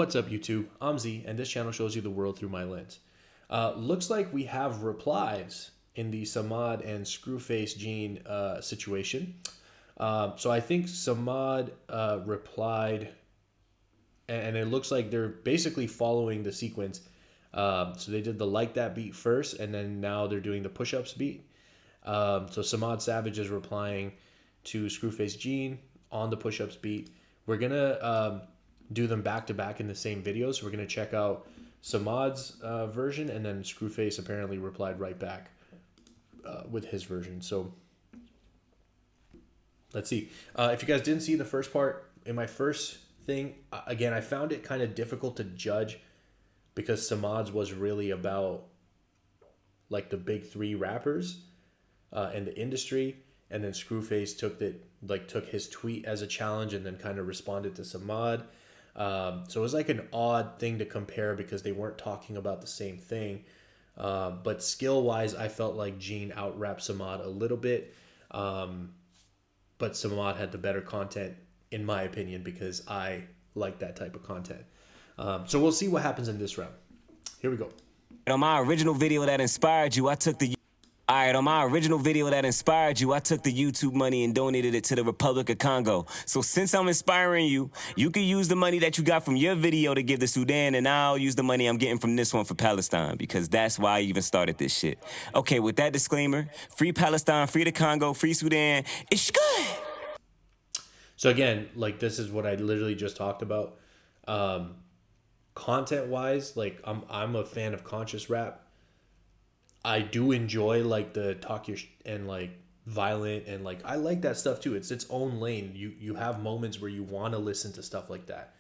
What's up, YouTube? I'm Z, and this channel shows you the world through my lens. Looks like we have replies in the Samad and Screwface Jean situation. So I think Samad replied, and it looks like they're basically following the sequence. So they did the like that beat first, and then now they're doing the push-ups beat. So Samad Savage is replying to Screwface Jean on the push-ups beat. We're gonna do them back to back in the same video. So we're gonna check out Samad's version, and then Screwface apparently replied right back with his version. So let's see. If you guys didn't see the first part, in my first thing, again, I found it kind of difficult to judge because Samad's was really about like the big three rappers in the industry, and then Screwface took his tweet as a challenge and then kind of responded to Samad. So it was like an odd thing to compare because they weren't talking about the same thing. But skill-wise, I felt like Jean out-rapped Samad a little bit. But Samad had the better content, in my opinion, because I like that type of content. So we'll see what happens in this round. Here we go. On my original video that inspired you, I took the YouTube money and donated it to the Republic of Congo. So since I'm inspiring you, you can use the money that you got from your video to give to Sudan, and I'll use the money I'm getting from this one for Palestine, because that's why I even started this shit. Okay, with that disclaimer, free Palestine, free the Congo, free Sudan, it's good. So again, like, this is what I literally just talked about. Content-wise, like, I'm a fan of conscious rap. I do enjoy like the talk your and like violent, and like I like that stuff too. It's its own lane. You have moments where you want to listen to stuff like that.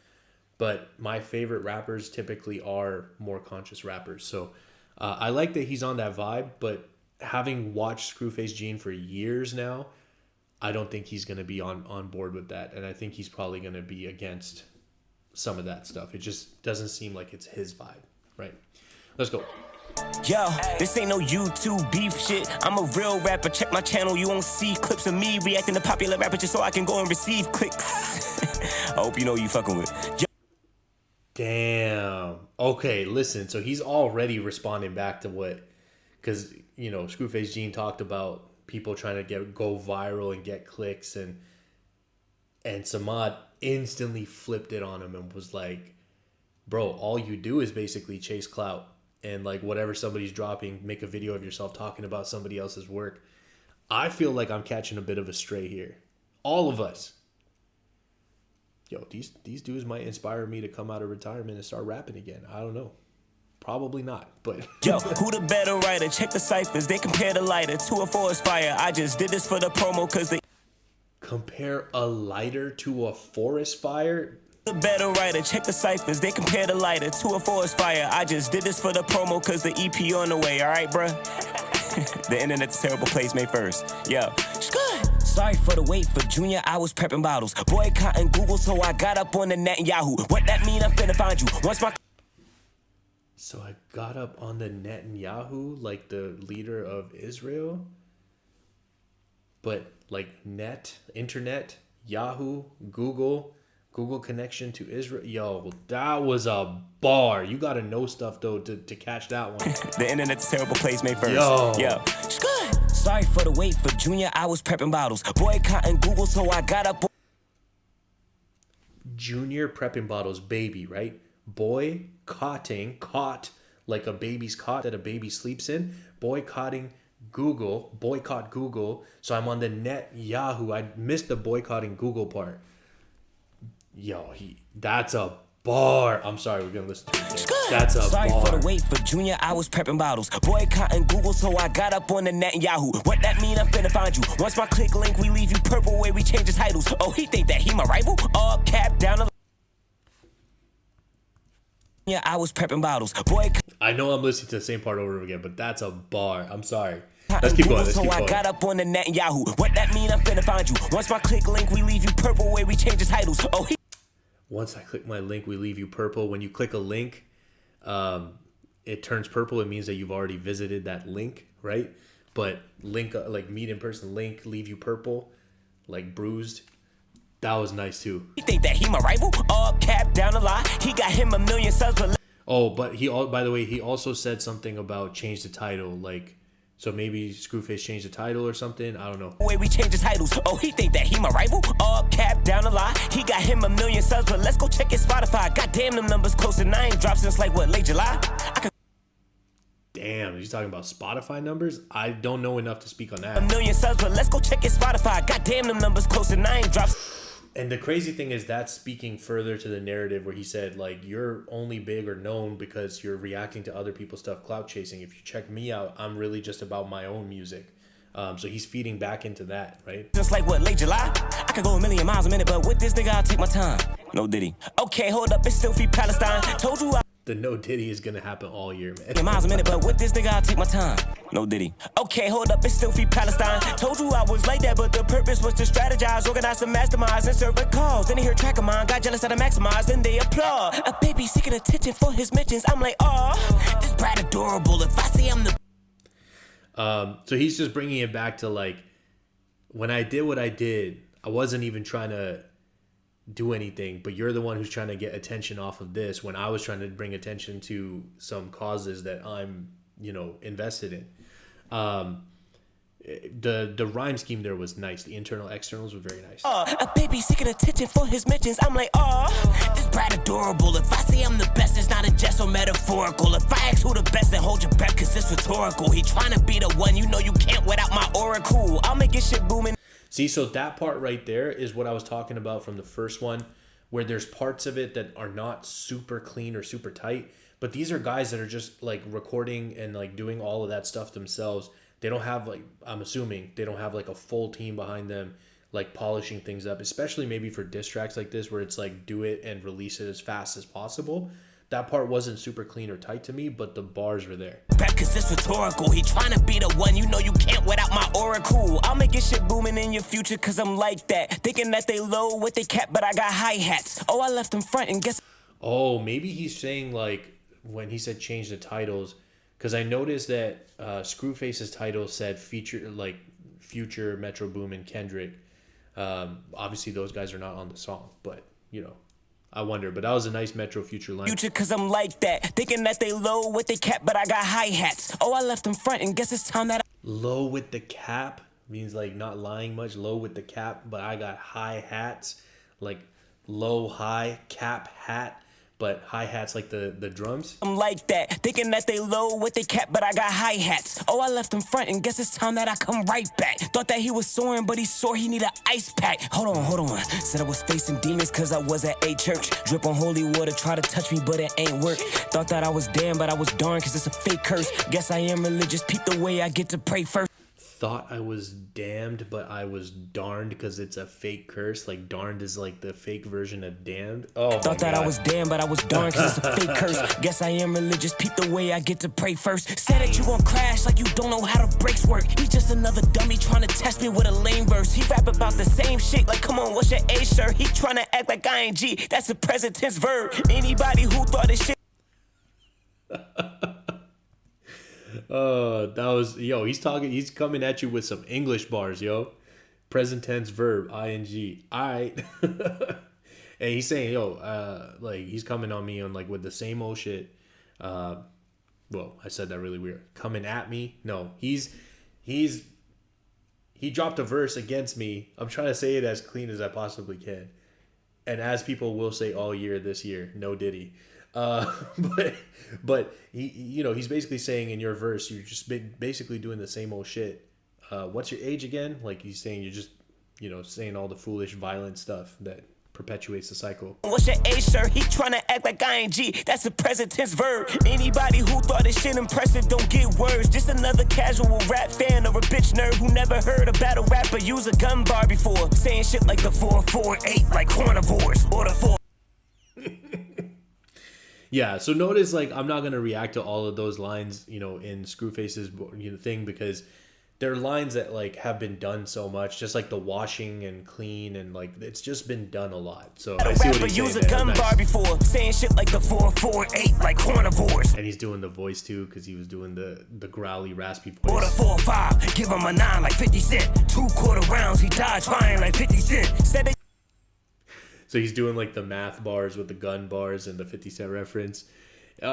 But my favorite rappers typically are more conscious rappers. So I like that he's on that vibe, but having watched Screwface Jean for years now, I don't think he's going to be on board with that. And I think he's probably going to be against some of that stuff. It just doesn't seem like it's his vibe, right? Let's go. Yo, this ain't no YouTube beef shit. I'm a real rapper. Check my channel. You won't see clips of me reacting to popular rappers just so I can go and receive clicks. I hope you know who you fucking with. Yo. Damn. Okay, listen. So he's already responding back to what, because, you know, Screwface Jean talked about people trying to go viral and get clicks, and Samad instantly flipped it on him and was like, bro, all you do is basically chase clout. And like whatever somebody's dropping, make a video of yourself talking about somebody else's work. I feel like I'm catching a bit of a stray here. All of us. Yo, these dudes might inspire me to come out of retirement and start rapping again. I don't know. Probably not, but... Yo, who the better writer? Check the ciphers. They compare the lighter to a forest fire. I just did this for the promo because they... Compare a lighter to a forest fire? The better writer, check the ciphers. They compare the lighter to a forest fire. I just did this for the promo because the EP on the way. All right, bruh? The internet's a terrible place, May 1st. Yo, it's good. Sorry for the wait for Junior. I was prepping bottles. Boycotting Google, so I got up on the net and Yahoo. What that mean? I'm finna find you. Once my... So I got up on the net and Yahoo, like the leader of Israel? But like net, internet, Yahoo, Google connection to Israel. Yo, that was a bar. You gotta know stuff though to catch that one. The internet's a terrible place, May 1st. Yo, it's good. Sorry for the wait for Junior. I was prepping bottles. Boycotting Google, so I got up. Junior prepping bottles, baby, right? Boycotting, caught like a baby's cot that a baby sleeps in. Boycotting Google, boycott Google. So I'm on the net Yahoo. I missed the boycotting Google part. Yo, that's a bar. I'm sorry, we're gonna listen to it. That's a Sorry bar. for the wait for Junior. I was prepping bottles. Boycotting Google, so I got up on the net and Yahoo. What that mean? I'm finna find you. Once my click link, we leave you purple where we change the titles. Oh, he think that he my rival? All cap down the... Yeah, I was prepping bottles. I know I'm listening to the same part over and over again, but that's a bar. I'm sorry. Let's keep going. So I got up on the net and Yahoo. What that mean? I'm finna find you. Once my click link, we leave you purple where we change the titles. Oh, he... Once I click my link, we leave you purple. When you click a link, it turns purple. It means that you've already visited that link, right? But link, like meet in person link, leave you purple, like bruised. That was nice too. He think that he my rival? All cap down the line. He got him 1 million subs, but oh, but by the way, he also said something about change the title, like, so maybe Screwface changed the title or something. I don't know. Way we change the titles. Oh, he think that he my rival? All cap down the line. He got him 1 million subs, but let's go check his Spotify. Goddamn, them numbers close to 9. Dropped since like what, late July? Damn, he's talking about Spotify numbers? I don't know enough to speak on that. 1 million subs, but let's go check his Spotify. Goddamn, them numbers close to 9. Drops. And the crazy thing is that's speaking further to the narrative where he said, like, you're only big or known because you're reacting to other people's stuff, clout chasing. If you check me out, I'm really just about my own music. So he's feeding back into that, right? Just like what, late July? I could go 1,000,000 miles a minute, but with this nigga, I'll take my time. No Diddy. Okay, hold up, it's still free Palestine. Told you The no Diddy is going to happen all year, man. miles a minute, but with this nigga, I'll take my time. No Diddy. Okay, hold up, it's still free Palestine. Told you I was like that, but the purpose was to strategize, organize some masterminds, and serve a cause. Then they hear a track of mine, got jealous that I maximized, then they applaud. A baby seeking attention for his mentions. I'm like, oh, this brat adorable. If I say I'm the so he's just bringing it back to, like, when I did what I did, I wasn't even trying to do anything, but you're the one who's trying to get attention off of this when I was trying to bring attention to some causes that I'm, invested in. The rhyme scheme there was nice. The internal externals were very nice. A baby seeking attention for his mentions. I'm like, oh, this brat adorable. If I say I'm the best, it's not a jest or metaphorical. If I ask who the best, then hold your breath, cause it's rhetorical. He trying to be the one, you can't without my oracle. I'll make his shit booming. See, so that part right there is what I was talking about from the first one, where there's parts of it that are not super clean or super tight, but these are guys that are just like recording and like doing all of that stuff themselves. They don't have, like, I'm assuming they don't have like a full team behind them, like polishing things up, especially maybe for diss tracks like this where it's like do it and release it as fast as possible. That part wasn't super clean or tight to me, but the bars were there. Cause it's rhetorical. He trying to be the one, you can't without my oracle. I'll make your shit booming in your future cause I'm like that. Thinking that they low with they cap, but I got hi-hats. Oh, I left them front and guess. Oh, maybe he's saying, like, when he said change the titles, because I noticed that Screwface's title said feature, like, Future, Metro Boom, and Kendrick. Obviously those guys are not on the song, but, I wonder, but that was a nice Metro Future line. Future cause I'm like that. Thinking that they low with they cap, but I got hi-hats. Oh, I left them front and guess it's time that Low with the cap means like not lying much. Low with the cap, but I got high hats. Like low, high, cap, hat. But hi-hats like the drums. I'm like that, thinking that they low with they cap, but I got hi-hats. Oh, I left them front and guess it's time that I come right back. Thought that he was soaring, but he sore he need an ice pack. Hold on. Said I was facing demons cause I was at a church. Drip on holy water, try to touch me, but it ain't work. Thought that I was damned, but I was darned cause it's a fake curse. Guess I am religious, peep the way I get to pray first. Thought I was damned, but I was darned because it's a fake curse. Like darned is like the fake version of damned. Oh, thought that I was damned, but I was darned cause it's a fake curse. Guess I am religious, peep the way I get to pray first. Said that you gon' crash like you don't know how the brakes work. He just another dummy trying to test me with a lame verse. He rap about the same shit like, come on, what's your A shirt? He trying to act like ING, that's a present tense verb. Anybody who thought this shit that was, he's coming at you with some English bars, present tense verb, ing, I. And he's saying, like he's coming on me on like with the same old shit. Well, I said that really weird. Coming at me. No, he dropped a verse against me. I'm trying to say it as clean as I possibly can, and as people will say all year this year, no Diddy. But he, he's basically saying in your verse, you're just basically doing the same old shit. What's your age again? Like he's saying you're just, saying all the foolish, violent stuff that perpetuates the cycle. What's your A shirt? He tryna act like ING. That's a present tense verb. Anybody who thought this shit impressive don't get words. Just another casual rap fan or a bitch nerd who never heard a battle rapper use a gun bar before. Saying shit like the 448 like carnivores or the 4. Yeah, so notice, like, I'm not going to react to all of those lines, in Screwface's thing, because they're lines that, like, have been done so much, just like the washing and clean, and, like, it's just been done a lot. So I see what he's saying. Use a gun bar before, saying shit like the 448 like carnivores. And he's doing the voice, too, because he was doing the growly, raspy voice. Or the 4-5, give him a 9 like 50 Cent. 2 quarter rounds, he died trying like 50 Cent. Said they So he's doing like the math bars with the gun bars and the 50 Cent reference.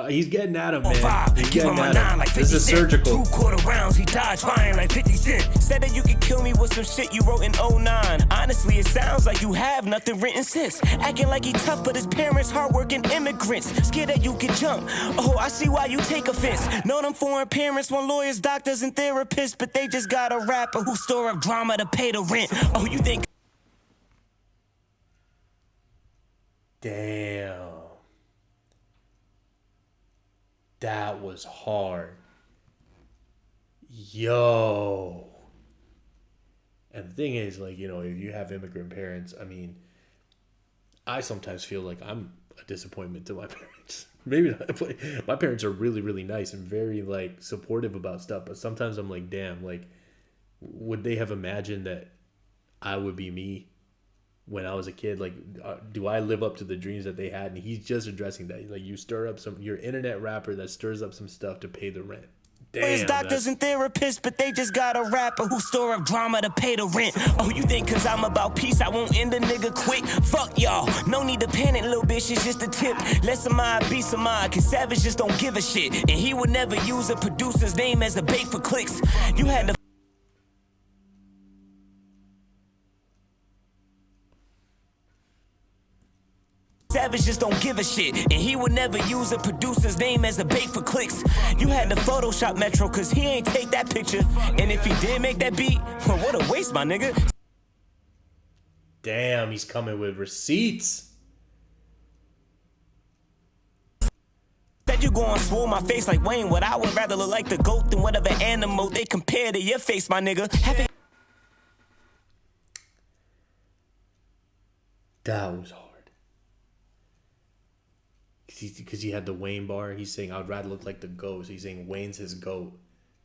He's getting at him, man. He's getting at him. Like this is surgical. 2/4 rounds, he dodged fine like 50 Cent. Said that you could kill me with some shit you wrote in 09. Honestly, it sounds like you have nothing written since. Acting like he tough, but his parents hardworking immigrants. Scared that you could jump. Oh, I see why you take offense. Know them foreign parents want lawyers, doctors, and therapists, but they just got a rapper who store up drama to pay the rent. Oh, you think? Damn. That was hard. Yo. And the thing is, like, you know, if you have immigrant parents, I mean, I sometimes feel like I'm a disappointment to my parents. Maybe not, but my parents are really, really nice and very, like, supportive about stuff. But sometimes I'm like, damn, like, would they have imagined that I would be me when I was a kid? Like, do I live up to the dreams that they had? And he's just addressing that. Like, you stir up you're an internet rapper that stirs up some stuff to pay the rent. Damn, doctors and therapists, but they just got a rapper who store up drama to pay the rent. Oh, you think cause I'm about peace, I won't end a nigga quick? Fuck y'all, no need to panic, little bitch, it's just a tip. Let somebody be somebody, cause Savage just don't give a shit. And he would never use a producer's name as a bait for clicks. You had to Savage just don't give a shit, and he would never use a producer's name as a bait for clicks. You had to Photoshop Metro, cause he ain't take that picture. And if he did make that beat, well, what a waste, my nigga. Damn, he's coming with receipts. That you go on swole my face like Wayne, what I would rather look like the GOAT than whatever animal they compare to your face, my nigga. That was hard. Because he had the Wayne bar. He's saying, I'd rather look like the GOAT. So he's saying Wayne's his GOAT,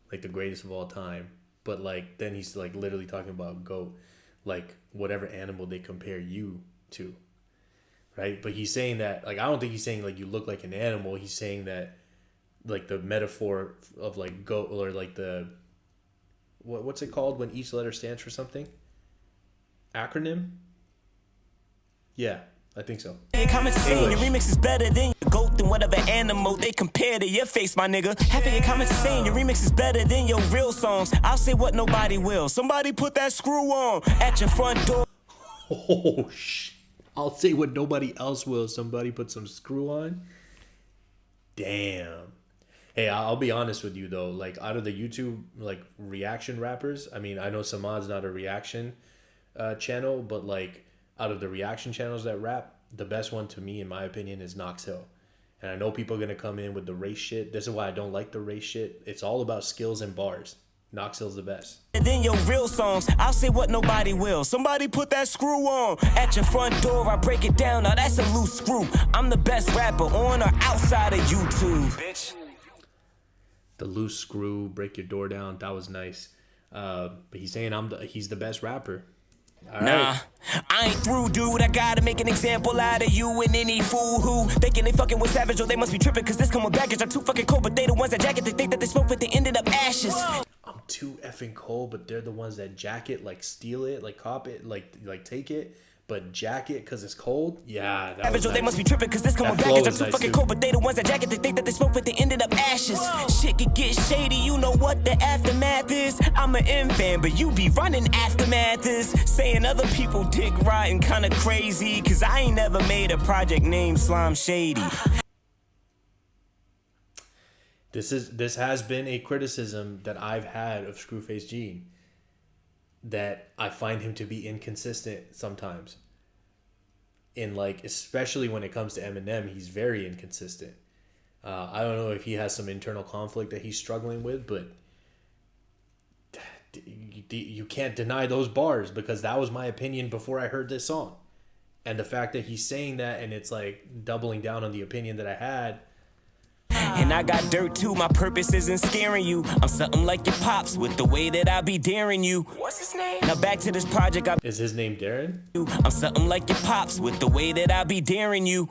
like the greatest of all time. But like then he's like literally talking about GOAT, like whatever animal they compare you to, right? But he's saying that, like, I don't think he's saying like you look like an animal. He's saying that like the metaphor of like GOAT, or like the what's it called when each letter stands for something? Acronym? Yeah. I think so. Your comments are saying your remix is better than your GOAT than whatever animal they compare to your face, my nigga. Half of your comments are saying your remix is better than your real songs. I'll say what nobody will. Somebody put that screw on at your front door. Oh, I'll say what nobody else will. Somebody put some screw on. Damn. Hey, I'll be honest with you though. Like, out of the YouTube like reaction rappers, I mean, I know Samad's not a reaction channel, but like, out of the reaction channels that rap, the best one to me, in my opinion, is Knox Hill. And I know people are going to come in with the race shit. This is why I don't like the race shit. It's all about skills and bars. Knox Hill's the best. And then your real songs, I'll say what nobody will. Somebody put that screw on at your front door. I break it down. Now that's a loose screw. I'm the best rapper on or outside of YouTube. Bitch. The loose screw, break your door down. That was nice. But he's saying he's the best rapper. All nah, right. I ain't through, dude. I gotta make an example out of you and any fool who thinking they fucking with Savage, or they must be tripping, cause this come with baggage. I'm too fucking cold, but they the ones that jacket. They think that they smoke, but they ended up ashes. I'm too effing cold, but they're the ones that jack it, like steal it, like cop it, like take it, but jack it cause it's cold. Yeah, that was nice. They must be tripping, cause this come with baggage. I'm too fucking cold, but they the ones that jacket. They think that they smoke, but they ended up ashes. Shit could get shady, you know what the aftermath is. I'm an M fan, but you be running aftermath is. Saying other people dick riding kinda crazy, cause I ain't never made a project named Slime Shady. This has been a criticism that I've had of Screwface Jean, that I find him to be inconsistent sometimes. In like, especially when it comes to Eminem, he's very inconsistent. I don't know if he has some internal conflict that he's struggling with, but you can't deny those bars, because that was my opinion before I heard this song. And the fact that he's saying that and it's like doubling down on the opinion that I had. And I got dirt too, my purpose isn't scaring you. I'm something like your pops with the way that I be daring you. What's his name? Now back to this project. Is his name Darren? I'm something like your pops with the way that I be daring you.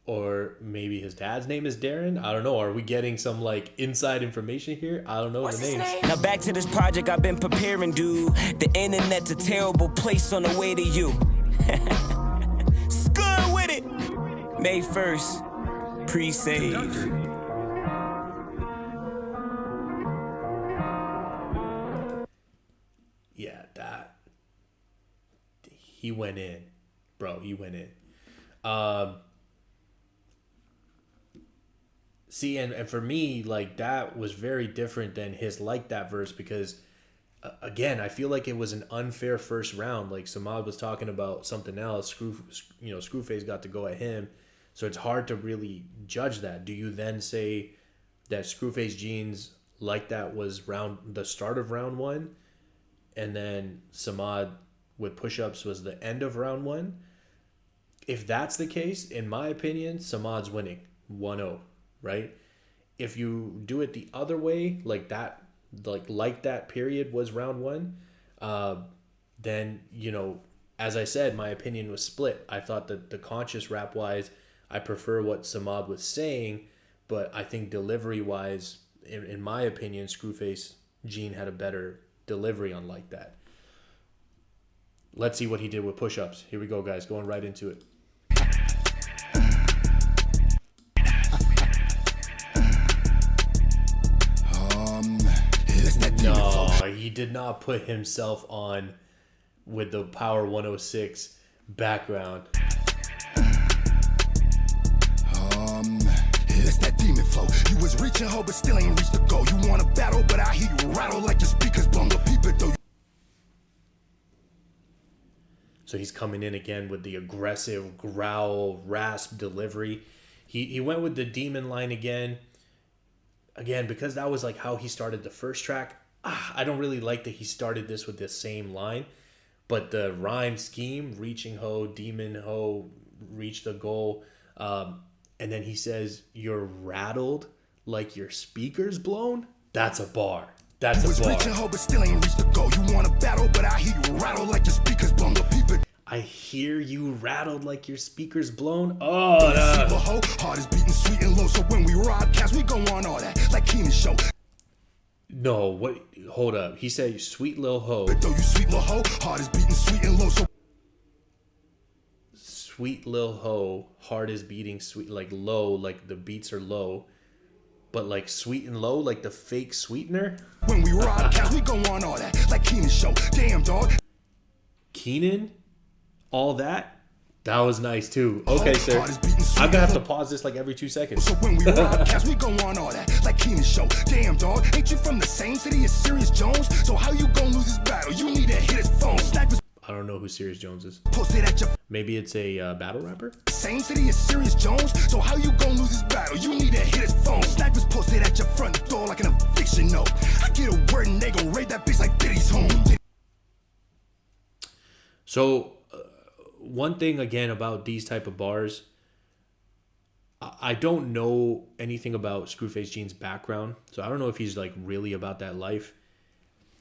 Or maybe his dad's name is Darren? I don't know. Are we getting some like inside information here? I don't know. What's the names. Now back to this project I've been preparing, dude. The internet's a terrible place on the way to you. May 1st, pre-save. Yeah, that he went in, bro. He went in. See, and for me, like, that was very different than his Like That verse because, again, I feel like it was an unfair first round. Like, Samad was talking about something else. Screwface got to go at him. So it's hard to really judge that. Do you then say that Screwface Jean's Like That was the start of round one, and then Samad with push-ups was the end of round one? If that's the case, in my opinion, Samad's winning 1-0, right? If you do it the other way, like that period was round one, then, as I said, my opinion was split. I thought that the conscious rap-wise, I prefer what Samad was saying, but I think delivery-wise, in my opinion, Screwface Jean had a better delivery on Like That. Let's see what he did with push-ups. Here we go, guys. Going right into it. No, he did not put himself on with the Power 106 background. It's that demon flow. You was reaching hope, but still ain't reached the goal. You want to battle, but I hear you rattle like your speakers blown. The people though. So he's coming in again with the aggressive growl, rasp delivery. He went with the demon line again. Again, because that was like how he started the first track. I don't really like that he started this with the same line. But the rhyme scheme, reaching ho, demon ho, reach the goal. And then he says, you're rattled like your speaker's blown? That's a bar. That's a bar. Reaching ho, but still ain't reached the goal. You want to battle, but I hear you rattle like your speaker's blown. The people. I hear you rattled like your speaker's blown. Oh, heart is beating sweet and low. So when we broadcast, we go on all that like Keenan show. No, what? Hold up. He said, sweet lil ho. But though you sweet lil ho, heart is beating sweet and low. So sweet lil ho, heart is beating sweet, like low, like the beats are low, but like sweet and low, like the fake sweetener. When we broadcast, we go on all that like Keenan show. Damn dog. Keenan, all that. That was nice too. Okay, sir. I'm gonna have to pause this like every 2 seconds. So when we broadcast, we go on all that like Keenan show. Damn dog, ain't you from the same city as Sirius Jones? So how you gonna lose this battle? You need to hit his phone. I don't know who Sirius Jones is. Maybe it's a battle rapper? Same city as Sirius Jones. So how you gonna lose this battle? You need to hit his phone. Snack was posted at your front door like an eviction note. I get a word and they gon' raid that bitch like Diddy's home. So, one thing again about these type of bars, I don't know anything about Screwface Jean's background, so I don't know if he's like really about that life.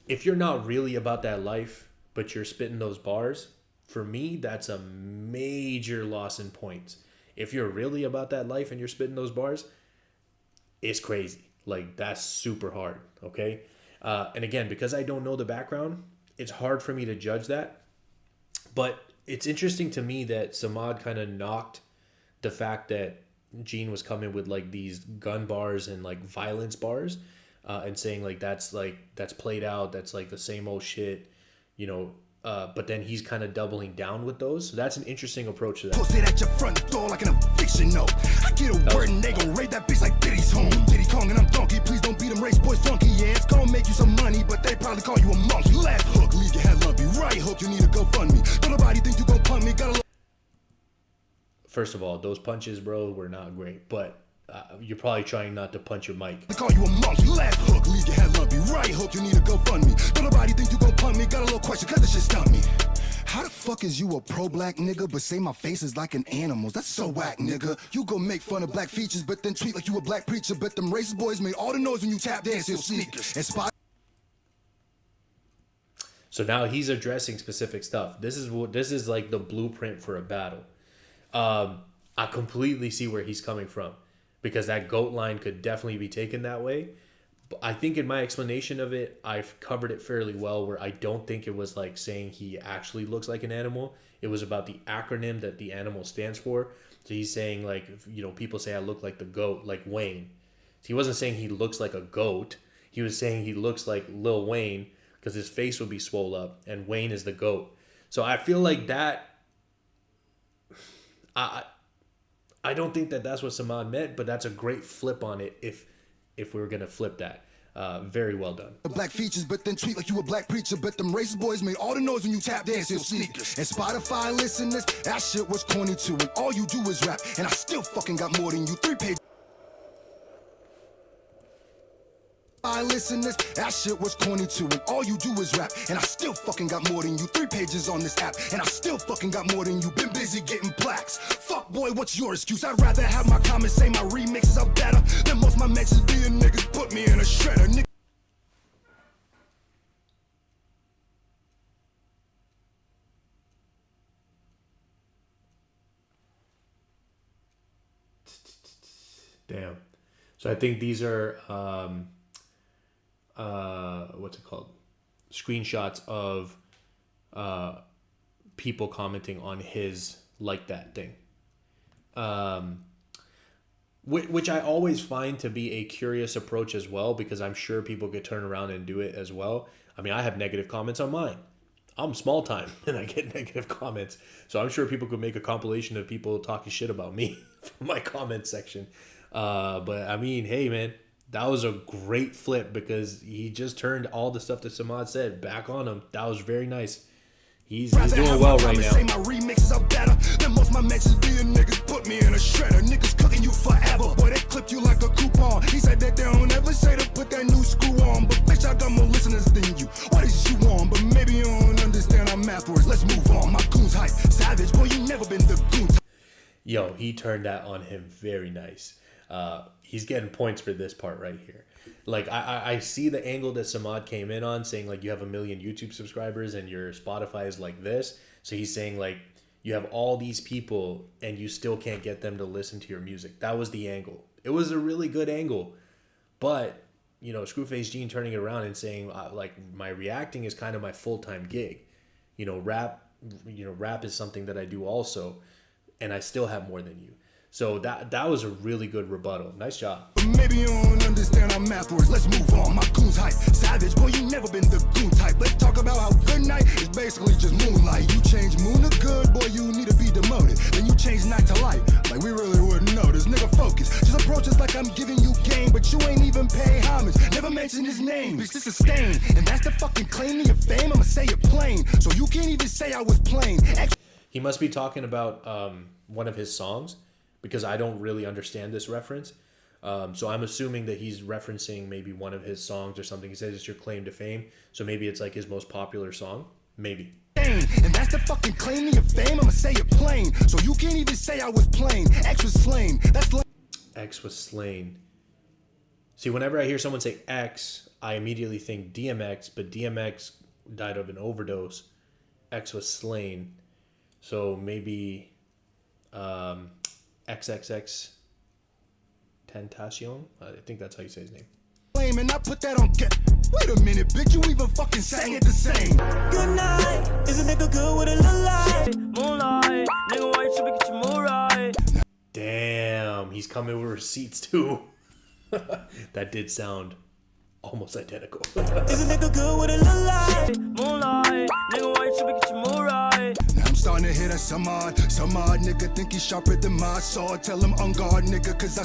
If you're not really about that life, but you're spitting those bars, for me, that's a major loss in points. If you're really about that life and you're spitting those bars, it's crazy. Like, that's super hard, okay? And again, because I don't know the background, it's hard for me to judge that. But it's interesting to me that Samad kind of knocked the fact that Jean was coming with like these gun bars and like violence bars, and saying like that's played out, that's like the same old shit, but then he's kind of doubling down with those. So that's an interesting approach to that. Posted at your front door like an eviction note. I get a word and they gon' raid that bitch like Diddy's home. Diddy Kong and I'm donkey, please don't beat them race boys funky. Yeah, it's gonna make you some money, but they probably call you a monkey. Left hook, leave your head lumpy. Right hook, you need to go fund me. Don't nobody think you gon' punk me. First of all, those punches, bro, were not great, but you're probably trying not to punch your mic. They call you a monkey. Left hook, leave your head lumpy. Right hook, you need to go fund me. Don't nobody think you gon' punk me. Got a little question, cause this shit stump me. How the fuck is you a pro-black nigga, but say my face is like an animal's? That's so whack, nigga. You go make fun of black features, but then tweet like you a black preacher. But them racist boys made all the noise when you tap dance your sneakers. And spot. So now he's addressing specific stuff. This is like the blueprint for a battle. I completely see where he's coming from, because that GOAT line could definitely be taken that way. But I think in my explanation of it, I've covered it fairly well, where I don't think it was like saying he actually looks like an animal. It was about the acronym that the animal stands for. So he's saying like, people say I look like the goat, like Wayne. He wasn't saying he looks like a goat. He was saying he looks like Lil Wayne because his face would be swole up, and Wayne is the goat. So I feel like that. I don't think that that's what Samad meant, but that's a great flip on it. If we were gonna flip that, very well done. Black features, but then treat like you a black preacher. But them racist boys made all the noise when you tap dance your sneakers. And Spotify listeners, that shit was corny too. And all you do is rap, and I still fucking got more than you. 3 pages. Listeners, that shit was corny too. And all you do is rap, and I still fucking got more than you. 3 pages on this app, and I still fucking got more than you. Been busy getting plaques. Fuck boy, what's your excuse? I'd rather have my comments say my remixes are better than most my mentions being niggas put me in a shredder. Damn. So I think these are what's it called? Screenshots of people commenting on his like that thing. Which I always find to be a curious approach as well, because I'm sure people could turn around and do it as well. I mean, I have negative comments on mine. I'm small time and I get negative comments. So I'm sure people could make a compilation of people talking shit about me from my comment section. But I mean, hey man, that was a great flip because he just turned all the stuff that Samad said back on him. That was very nice. He's doing well right now. Say my remixes are better than most my mentions being niggas put me in a shredder. Niggas cooking you forever. Boy, they clip you like a coupon. He said that they don't ever say to put that new screw on. But bitch, I got more listeners than you. What is you on? But maybe you don't understand our math words. Let's move on. My goon's hype. Savage, boy, you never been the goon. Yo, he turned that on him very nice. He's getting points for this part right here. Like, I see the angle that Samad came in on, saying like you have 1 million YouTube subscribers and your Spotify is like this. So he's saying like you have all these people and you still can't get them to listen to your music. That was the angle. It was a really good angle. But, Screwface Jean turning it around and saying like my reacting is kind of my full-time gig. Rap is something that I do also, and I still have more than you. So that was a really good rebuttal. Nice job. Maybe you don't understand our math words. Let's move on. My goon's hype. Savage, boy, you never been the goon type. Let's talk about how good night is basically just moonlight. You change moon to good, boy, you need to be demoted. Then you change night to light. Like we really wouldn't know. This nigga focus. Just approach us like I'm giving you game, but you ain't even pay homage. Never mention his name. Bitch, this is stain. And that's the fucking claim to your fame. I'ma say it plain. So you can't even say I was plain. He must be talking about one of his songs, because I don't really understand this reference. So I'm assuming that he's referencing maybe one of his songs or something. He says it's your claim to fame. So maybe it's like his most popular song. Maybe. And that's the fucking claim to your fame. I'ma say it plain. So you can't even say I was plain. X was slain. That's X was slain. See, whenever I hear someone say X, I immediately think DMX, but DMX died of an overdose. X was slain. So maybe XXX Tentacion. I think that's how you say his name. And I put that on. Wait a minute, bitch, you even fucking sang it the same. Good night. Is a nigga good with a little light? Moonlight. Nigga, why you should get your mood right? Damn, he's coming with receipts too. That did sound almost identical. Is a nigga good with a little light? Moonlight. Nigga, why you should get your mood right? Now I'm starting to hit a some odd nigga think he's sharper than my sword. Tell him on guard, nigga, cause I.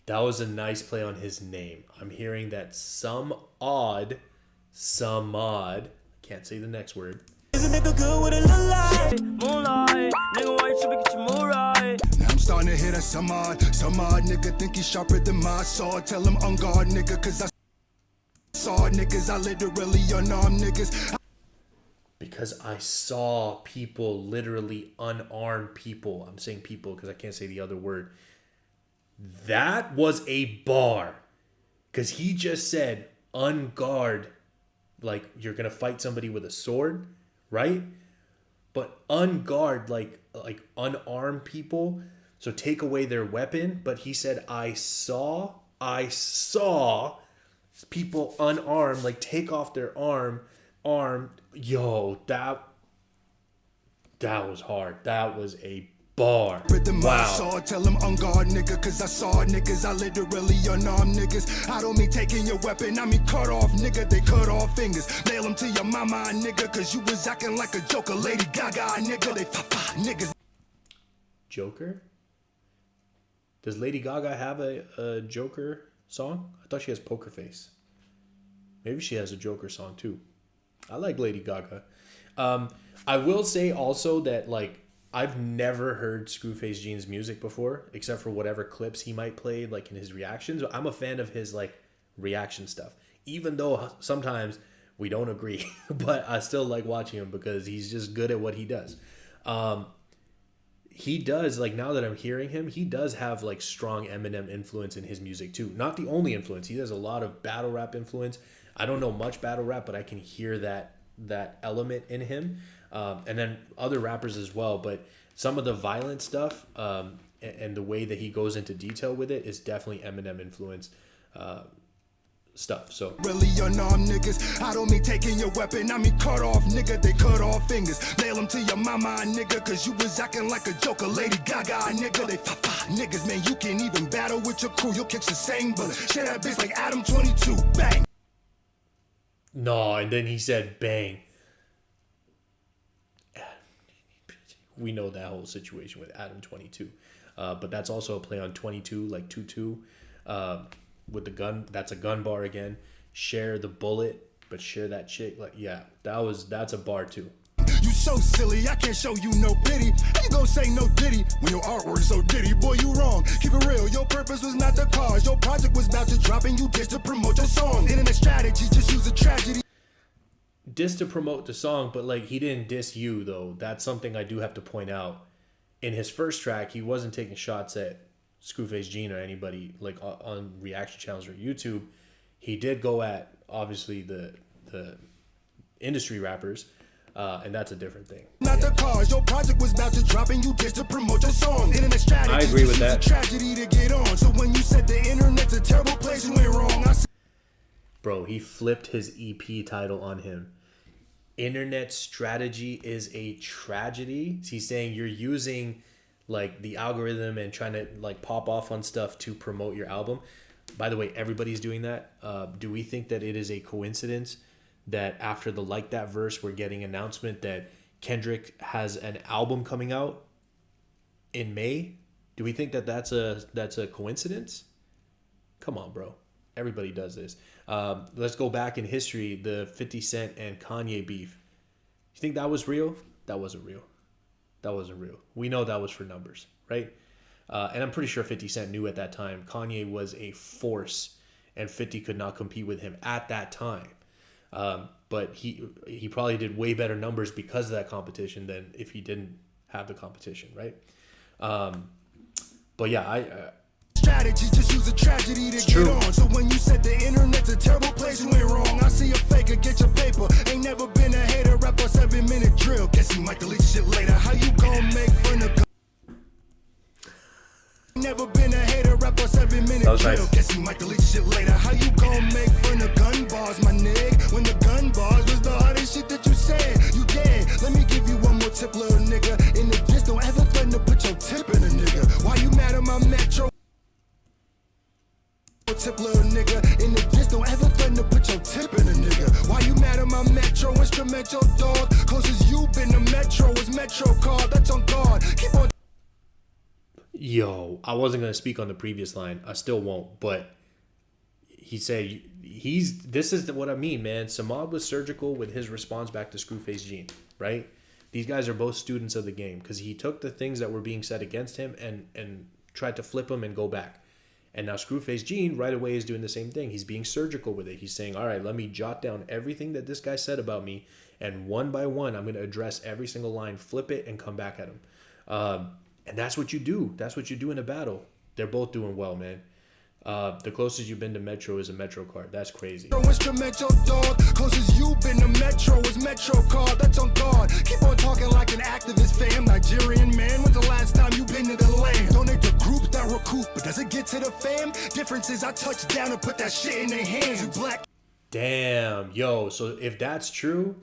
That was a nice play on his name. I'm hearing that some odd, can't say the next word. Is a nigga good with a little light? Moonlight. Nigga, why you should get your mood right? Now I'm starting to hit a some odd nigga think he's sharper than my sword. Tell him on guard, nigga, cause I saw niggas, I literally unarmed niggas. Because I saw people, literally unarmed people. I'm saying people because I can't say the other word. That was a bar. Because he just said unguard, like you're going to fight somebody with a sword, right? But unguard, like unarmed people. So take away their weapon. But he said, I saw people unarmed, like take off their arm. Yo, that That was hard. That was a bar. Rhythm I Wow. saw, tell them on guard, nigga, cause I saw niggas, I literally unarmed niggas. I don't mean taking your weapon, I mean cut off, nigga, they cut off fingers. Nail them to your mama, nigga, cause you was acting like a joker. Lady Gaga, nigga, they fa-fa, niggas. Joker? Does Lady Gaga have a Joker song? I thought she has Poker Face. Maybe she has a Joker song too. I like Lady Gaga. I will say also that, like, I've never heard Screwface Jean's music before, except for whatever clips he might play, like in his reactions. I'm a fan of his like reaction stuff, even though sometimes we don't agree, but I still like watching him because he's just good at what he does. He does, like, now that I'm hearing him, he does have like strong Eminem influence in his music too. Not the only influence. He has a lot of battle rap influence. I don't know much battle rap, but I can hear that element in him. And then other rappers as well, but some of the violent stuff and the way that he goes into detail with it is definitely Eminem influenced stuff. So Really unarmed niggas, I don't mean taking your weapon, I mean cut off, nigga, they cut off fingers. Nail them to your mama, nigga, cause you was acting like a joker. Lady Gaga, nigga, they fa-fa, niggas, man, you can't even battle with your crew, you'll catch the same bullet. Shit that bitch like Adam 22, bang. no, and then he said bang. We know that whole situation with Adam 22, but that's also a play on 22, like 22, with the gun. That's a gun bar again. Share the bullet, but share that chick. Like, yeah, that's a bar too. You so silly, I can't show you no pity. How you gon' say no ditty when your artwork so ditty? Boy, you wrong. Keep it real, your purpose was not the cause. Your project was about to drop and you did to promote your song. Internet strategy, just use a tragedy. Diss to promote the song, but like, he didn't diss you though. That's something I do have to point out. In his first track, he wasn't taking shots at Screwface Jean or anybody like on reaction channels or YouTube. He did go at obviously the industry rappers, and that's a different thing. Not the cause, your project was about to drop and you did to promote your song. Internet strategy, I agree with just use that. a tragedy to get on. So when you said the internet's a terrible place, you went wrong. I said, Bro, he flipped his EP title on him. Internet strategy is a tragedy. He's saying you're using like the algorithm and trying to like pop off on stuff to promote your album. By the way, everybody's doing that. Do we think that it is a coincidence that after the Like That verse, we're getting announcement that Kendrick has an album coming out in May? Do we think that that's a coincidence? Come on, bro. Everybody does this. Let's go back in history. The 50 Cent and Kanye beef. You think that was real? That wasn't real. That wasn't real. We know that was for numbers, right? And I'm pretty sure 50 Cent knew at that time Kanye was a force and 50 could not compete with him at that time. But he probably did way better numbers because of that competition than if he didn't have the competition, right? But yeah, strategy, just use a tragedy to get on. So when you said the internet's a terrible place, you went wrong. I see a faker, get your paper. Ain't never been a hater, rap a 7-minute drill. Guess he might delete shit later. How you gon' make fun of? Never been a hater, rap a 7-minute drill. Nice. Guess he might delete shit later. How you gon' make fun of gun bars, my nigga? When the gun bars was the hardest shit that you said, you dead. Let me give you one more tip, little nigga. In the diss, don't ever threaten to put your tip in a nigga. Why you mad at my metro? Tip, little nigga. In the diss, don't ever threaten to put your tip in a nigga. Why you mad at my metro instrumental, dog? Closest you been to metro is metro card. That's on guard. Keep on. yo, I wasn't gonna speak on the previous line. I still won't. But he said this is what I mean, man. Samad was surgical with his response back to Screwface Jean, right? These guys are both students of the game because he took the things that were being said against him and tried to flip them and go back. And now Screwface Jean right away is doing the same thing. He's being surgical with it. He's saying, all right, let me jot down everything that this guy said about me. And one by one, I'm going to address every single line, flip it, and come back at him. And that's what you do. That's what you do in a battle. They're both doing well, man. The closest you've been to Metro is a Metro card. That's crazy. Instrumental, dog. Closest you been to Metro is Metro card. That's on guard. Keep on talking like an activist, fam. Nigerian man. When's the last time you been to the land? Donate to groups that recruit, but does it get to the fam? Difference is I touch down and put that shit in their hands. You black. Damn, yo. So if that's true,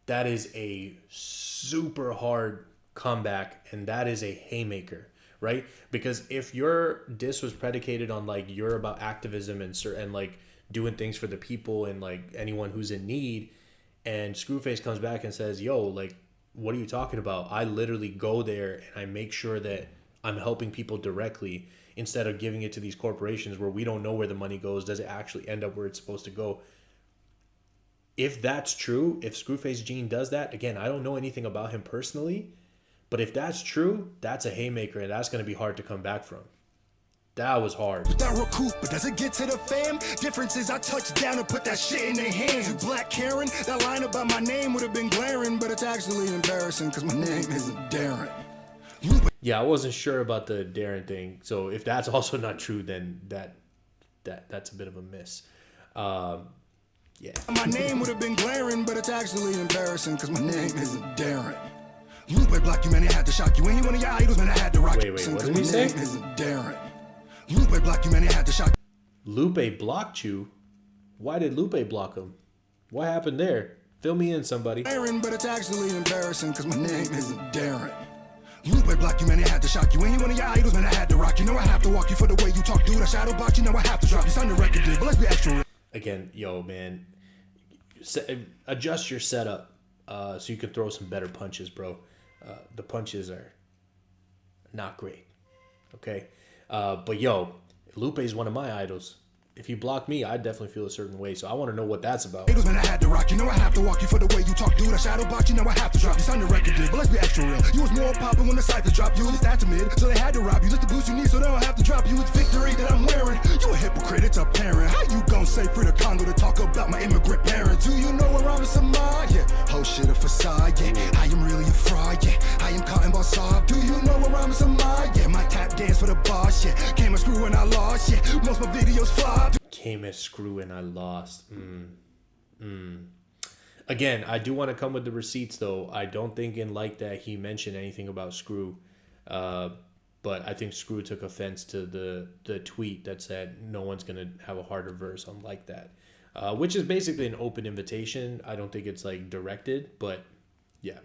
that is a super hard comeback, and that is a haymaker, right? Because if your diss was predicated on like you're about activism and like doing things for the people and like anyone who's in need, and Screwface comes back and says, yo, like, what are you talking about? I literally go there and I make sure that I'm helping people directly instead of giving it to these corporations where we don't know where the money goes. Does it actually end up where it's supposed to go? If that's true, if Screwface Jean does that, again, I don't know anything about him personally, but if that's true, that's a haymaker, and that's going to be hard to come back from. That was hard. That recoup, but does it get to the fam? Difference is I touched down and put that shit in their hands. You Black Karen, that line about my name would have been glaring, but it's actually embarrassing because my name isn't Darren. Yeah, I wasn't sure about the Darren thing. So if that's also not true, then that's a bit of a miss. Yeah. My name would have been glaring, but it's actually embarrassing because my name isn't Darren. Lupe block you, man, it had to shock you. Ain't one of your idols, man, I had to rock you. Wait, what did he say? My name isn't Darren. Lupe block you, man, it had to shock you. Lupe blocked you? Why did Lupe block him? What happened there? Fill me in, somebody. Darren, but it's actually embarrassing because my name isn't Darren. Lupe block you, man, it had to shock you. Ain't one of your idols, man, I had to rock you. Know I have to walk you for the way you talk, dude. I shadow box you, now I have to drop you. Sign the record, dude, but let's be extra real. Again, yo, man, adjust your setup so you can throw some better punches, bro. The punches are not great, okay? But yo, Lupe is one of my idols. If you block me, I definitely feel a certain way. So I want to know what that's about. Idols, man, I had to rock you. Know I have to walk you for the way you talk, dude. I shadow box you, now I have to drop you. Sign the record, dude, but let's be extra real. You was more popping when the cypher dropped you. It's that mid, so they had to rob you. Just the boost you need, so they don't have to drop you. It's victory that I'm wearing. You a hypocrite, it's apparent. How you gon' say free the Congo to talk about my immigrant parents? Do you know where I'm from? Yeah, whole shit a facade. Yeah, I am really a fraud. Yeah, I am cotton ball soft. Do you know where I'm from? Yeah, my tap dance for the boss. Yeah, came a screw and I lost. Yeah, most my videos flop. Came as Screw and I lost. Again, I do want to come with the receipts, though. I don't think in like that he mentioned anything about Screw. But I think Screw took offense to the tweet that said no one's going to have a harder verse on like that. Which is basically an open invitation. I don't think it's like directed, but yeah.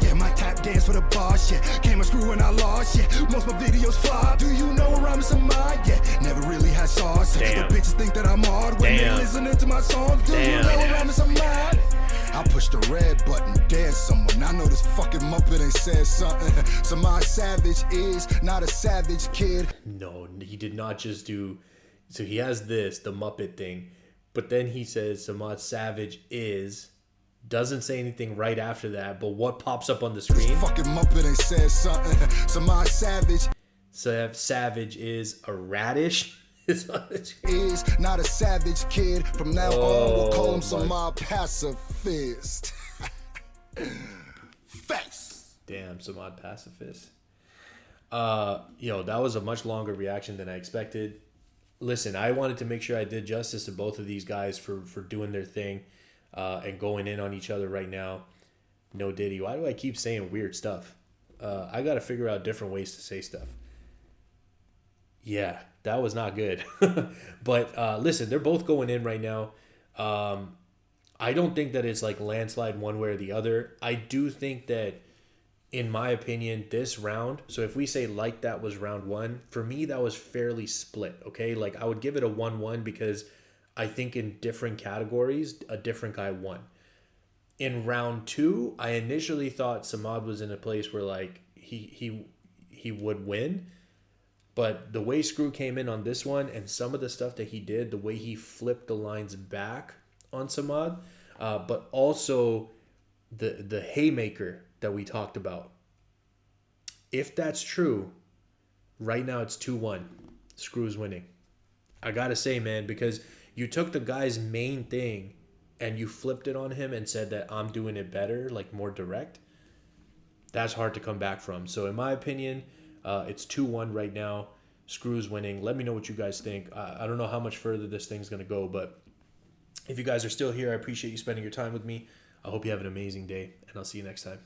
Yeah, my tap dance for the boss. Yeah, came a screw and I lost. Yeah, most my videos flop. Do you know where I'm from? Yeah, never really had sauce. Damn. The bitches think that I'm odd when they listening to my songs. Do you know where I'm from? I push the red button, dance someone. I know this fucking Muppet ain't said something. So my savage is not a savage kid. No, he did not just do. So he has this, the Muppet thing, but then he says Samad Savage is. Doesn't say anything right after that, but what pops up on the screen? This fucking Muppet ain't said something. So my savage. So Savage is a radish. Is not a savage kid. From now on, we'll call him Samad Pacifist. Face. Damn, Samad Pacifist. Yo, that was a much longer reaction than I expected. Listen, I wanted to make sure I did justice to both of these guys for doing their thing and going in on each other right now. No Diddy. Why do I keep saying weird stuff? I got to figure out different ways to say stuff. Yeah, that was not good. But listen, they're both going in right now. I don't think that it's like landslide one way or the other. I do think that, in my opinion, this round, so if we say like that was round one, for me that was fairly split, okay? Like I would give it a 1-1 because I think in different categories, a different guy won. In round two, I initially thought Samad was in a place where like he would win. But the way Screw came in on this one and some of the stuff that he did, the way he flipped the lines back on Samad, but also the haymaker that we talked about. If that's true, right now it's 2-1. Screw's winning. I gotta say, man, because you took the guy's main thing and you flipped it on him and said that I'm doing it better, like more direct. That's hard to come back from. So in my opinion, it's 2-1 right now. Screw's winning. Let me know what you guys think. I don't know how much further this thing's going to go, but if you guys are still here, I appreciate you spending your time with me. I hope you have an amazing day, and I'll see you next time.